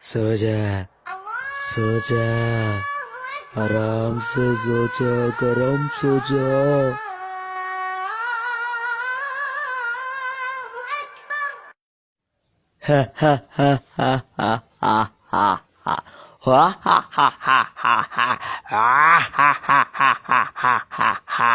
सो जा, सो जा, आराम से सो जा, गरम सो जा। हा हा हा हा हा हा हा हा हा हा हा हा हा हा हा हा हा हा हा।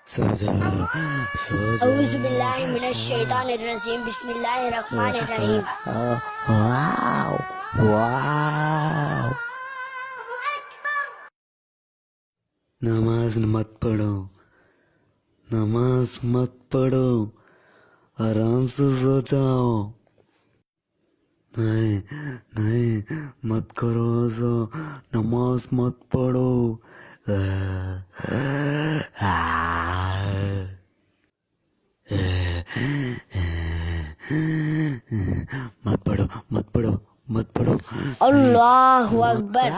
सो जा, सो जा। औज़ुबिल्लाहिमिनश्शैतानिर्रजीम बिस्मिल्लाहिर्रहमानिर्रहीम। वाव, वाव। नमाज मत पढ़ो, नमाज मत पढ़ो, आराम से सो जाओ। नहीं नहीं, मत करो ऐसा, नमाज मत पढ़ो। मत पढ़ो, मत पढ़ो, मत पढ़ो। अल्लाहु अकबर।